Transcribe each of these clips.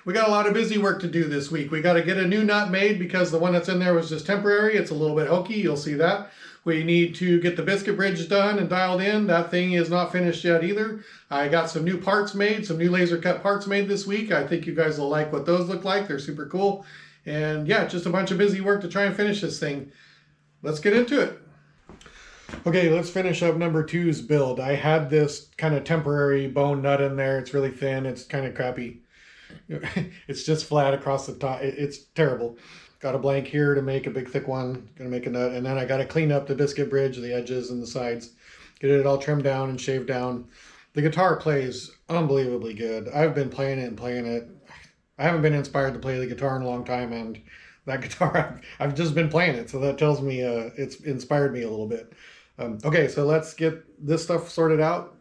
We got a lot of busy work to do this week. We got to get a new nut made because the one that's in there was just temporary. It's a little bit hokey. You'll see that. We need to get the biscuit bridge done and dialed in. That thing is not finished yet either. I got some new parts made, some new laser cut parts made this week. I think you guys will like what those look like. They're super cool. And yeah, just a bunch of busy work to try and finish this thing. Let's get into it. Okay, let's finish up number 2's build. I had this kind of temporary bone nut in there. It's really thin. It's kind of crappy. It's just flat across the top. It's terrible. Got a blank here to make a big thick one. Gonna make a nut. And then I got to clean up the biscuit bridge, the edges and the sides. Get it all trimmed down and shaved down. The guitar plays unbelievably good. I've been playing it and playing it. I haven't been inspired to play the guitar in a long time, and that guitar, I've just been playing it. So that tells me it's inspired me a little bit. Okay, so let's get this stuff sorted out.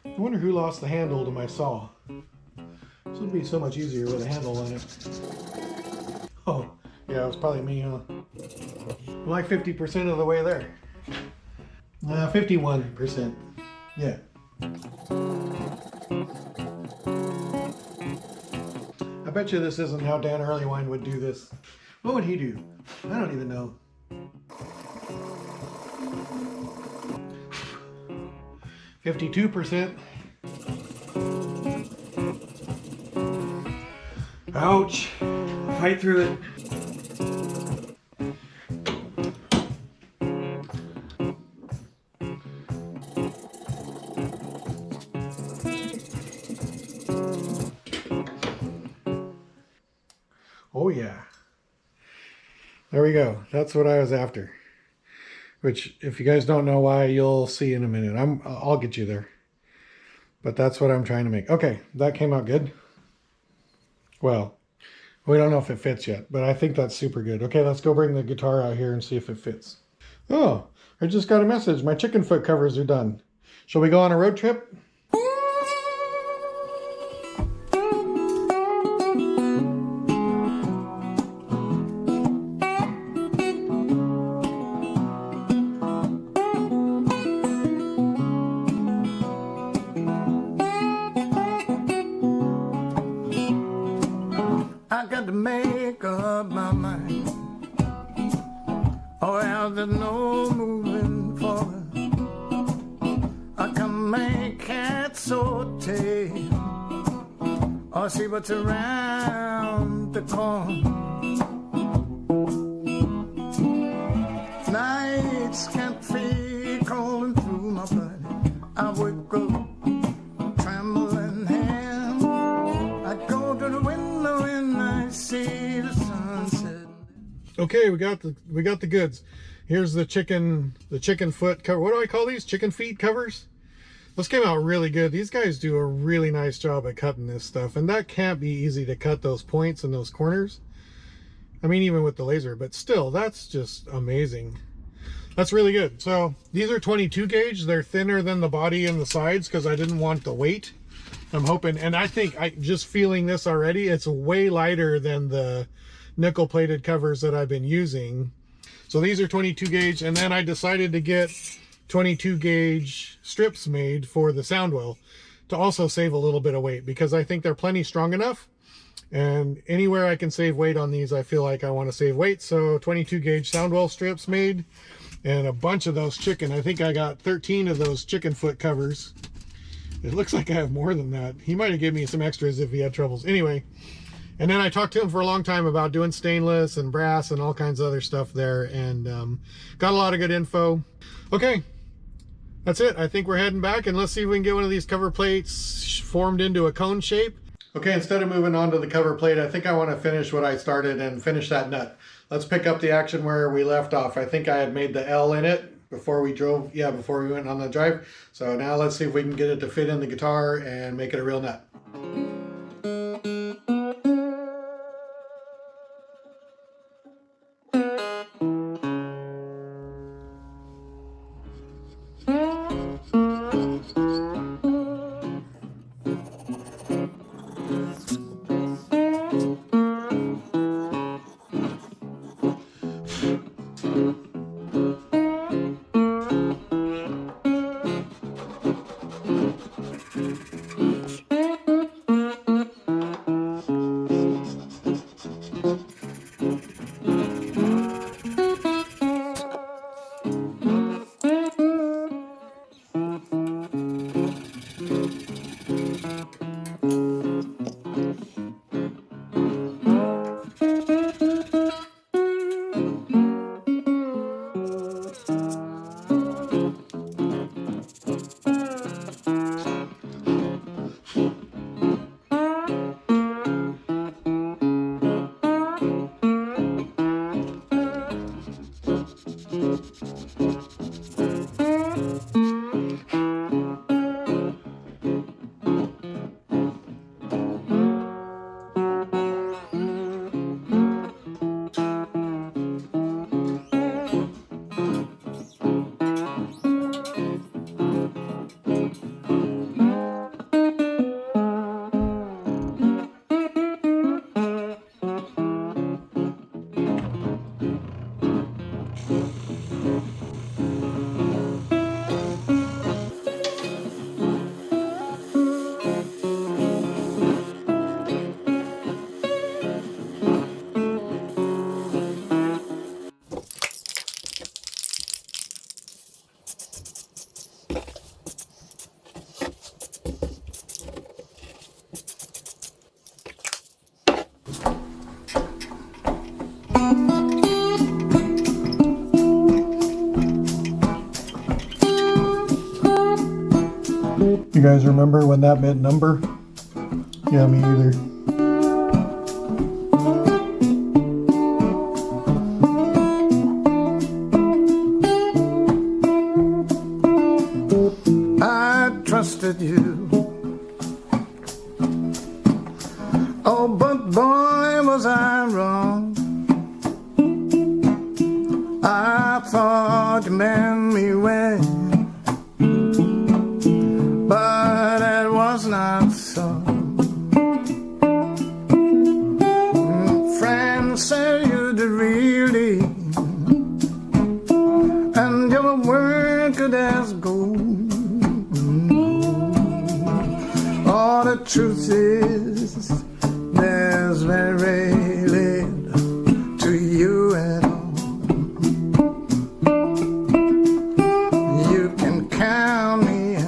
I wonder who lost the handle to my saw. This would be so much easier with a handle on it. Oh, yeah, it was probably me, huh? I'm like 50% of the way there. 51%. Yeah. I bet you this isn't how Dan Earlywine would do this. What would he do? I don't even know. %. Ouch. Fight through it. Oh yeah. There we go. That's what I was after. Which, if you guys don't know why, you'll see in a minute. I'll get you there. But that's what I'm trying to make. Okay, that came out good. Well, we don't know if it fits yet, but I think that's super good. Okay, let's go bring the guitar out here and see if it fits. Oh, I just got a message. My chicken foot covers are done. Shall we go on a road trip? I got to make up my mind. Oh, yeah, there's no moving forward. I can make it saute or see what's around the corner. Nights can't feel crawling through my blood. I wake up trembling hand. I go to the window and I see the sunset. Okay, we got the goods. Here's the chicken foot cover. What do I call these? Chicken feet covers? Those came out really good. These guys do a really nice job at cutting this stuff, and that can't be easy to cut those points and those corners. I mean, even with the laser, but still, that's just amazing. That's really good. So these are 22 gauge. They're thinner than the body and the sides because I didn't want the weight. I'm hoping, and I think just feeling this already, it's way lighter than the nickel plated covers that I've been using. So these are 22 gauge, and then I decided to get 22 gauge strips made for the Soundwell to also save a little bit of weight, because I think they're plenty strong enough, and anywhere I can save weight on these, I feel like I want to save weight. So 22 gauge Soundwell strips made, and a bunch of those chicken. I think I got 13 of those chicken foot covers. It looks like I have more than that. He might have given me some extras if he had troubles. Anyway, and then I talked to him for a long time about doing stainless and brass and all kinds of other stuff there, and got a lot of good info. Okay, that's it. I think we're heading back, and let's see if we can get one of these cover plates formed into a cone shape. Okay, instead of moving on to the cover plate, I think I want to finish what I started and finish that nut. Let's pick up the action where we left off. I think I had made the L in it before we drove, before we went on the drive. So now let's see if we can get it to fit in the guitar and make it a real nut. You guys remember when that meant number? Yeah, me either. I trusted you. Oh, but boy, was I wrong. I thought you meant me well, but it was not so. Friends say you're the real deal, and your word good as gold. All the truth is, there's very little to you at all. You can count me out.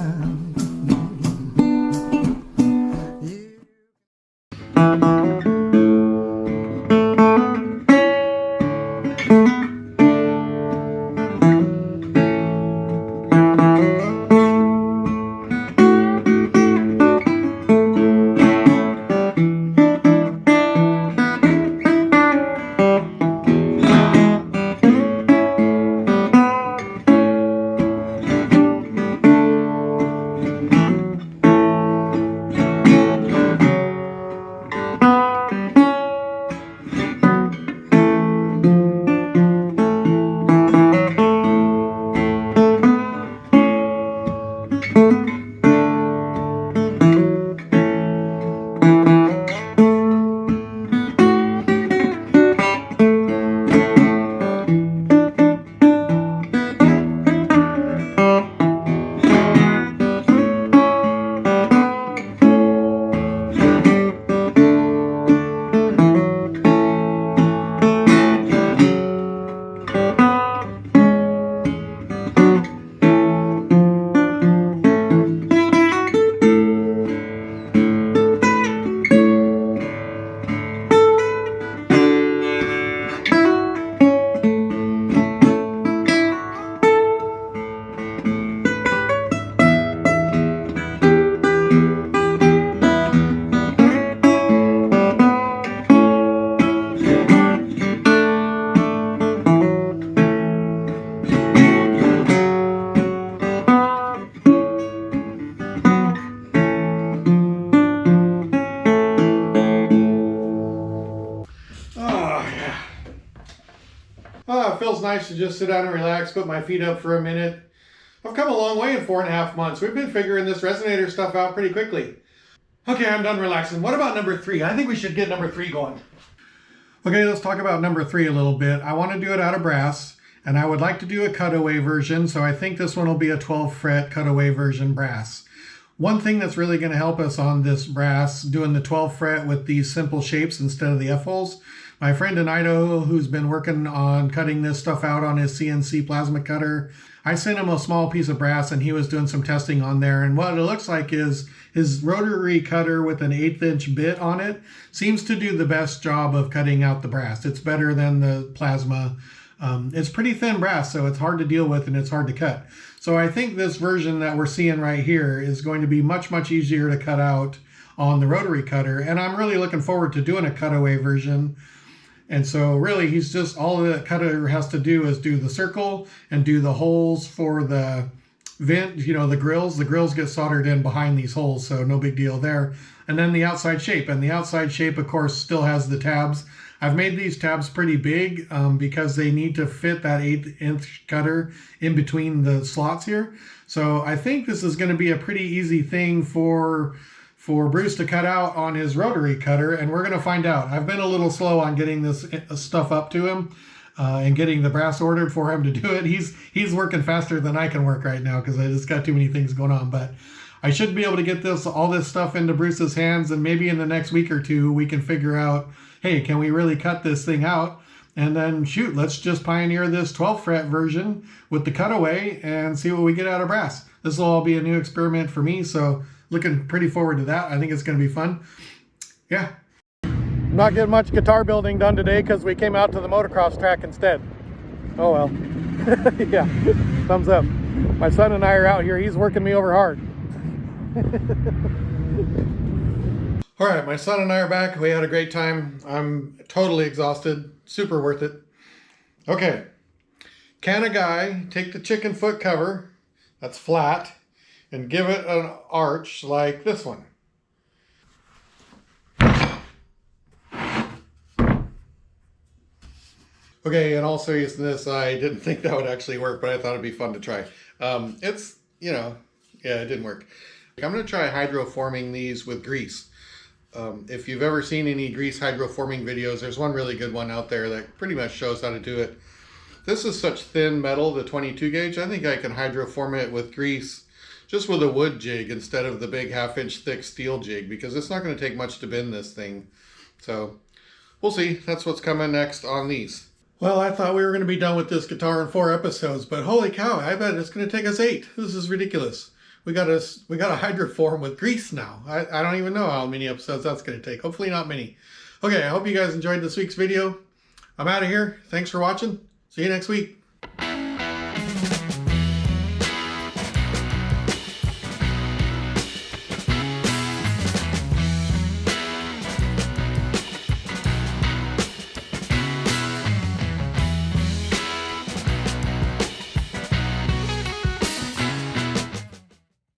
It feels nice to just sit down and relax, put my feet up for a minute. I've come a long way in 4.5 months. We've been figuring this resonator stuff out pretty quickly. Okay, I'm done relaxing. What about number 3? I think we should get number 3 going. Okay, let's talk about number 3 a little bit. I want to do it out of brass, and I would like to do a cutaway version, so I think this one will be a 12 fret cutaway version brass. One thing that's really going to help us on this brass, doing the 12 fret with these simple shapes instead of the F-holes, my friend in Idaho, who's been working on cutting this stuff out on his CNC plasma cutter, I sent him a small piece of brass and he was doing some testing on there. And what it looks like is his rotary cutter with an 1/8 inch bit on it seems to do the best job of cutting out the brass. It's better than the plasma. It's pretty thin brass, so it's hard to deal with and it's hard to cut. So I think this version that we're seeing right here is going to be much, much easier to cut out on the rotary cutter. And I'm really looking forward to doing a cutaway version. And so really he's just, all the cutter has to do is do the circle and do the holes for the vent, you know, the grills. The grills get soldered in behind these holes, so no big deal there. And then the outside shape. And the outside shape, of course, still has the tabs. I've made these tabs pretty big because they need to fit that 1/8 inch cutter in between the slots here. So I think this is going to be a pretty easy thing for Bruce to cut out on his rotary cutter, and we're going to find out. I've been a little slow on getting this stuff up to him and getting the brass ordered for him to do it. He's working faster than I can work right now because I just got too many things going on. But I should be able to get all this stuff into Bruce's hands, and maybe in the next week or two we can figure out, hey, can we really cut this thing out? And then shoot, let's just pioneer this 12 fret version with the cutaway and see what we get out of brass. This will all be a new experiment for me, so looking pretty forward to that. I think it's going to be fun. Yeah. I'm not getting much guitar building done today because we came out to the motocross track instead. Oh well. Yeah, thumbs up. My son and I are out here. He's working me over hard. All right, my son and I are back. We had a great time. I'm totally exhausted. Super worth it. Okay. Can a guy take the chicken foot cover that's flat and give it an arch like this one? Okay, in all seriousness, I didn't think that would actually work, but I thought it'd be fun to try. It's, you know, yeah, it didn't work. I'm going to try hydroforming these with grease. If you've ever seen any grease hydroforming videos, there's one really good one out there that pretty much shows how to do it. This is such thin metal, the 22 gauge, I think I can hydroform it with grease just with a wood jig instead of the big 1/2-inch thick steel jig, because it's not going to take much to bend this thing. So we'll see. That's what's coming next on these. Well, I thought we were going to be done with this guitar in 4 episodes, but holy cow, I bet it's going to take us 8. This is ridiculous. We got to hydroform with grease now. I don't even know how many episodes that's going to take. Hopefully not many. Okay, I hope you guys enjoyed this week's video. I'm out of here. Thanks for watching. See you next week.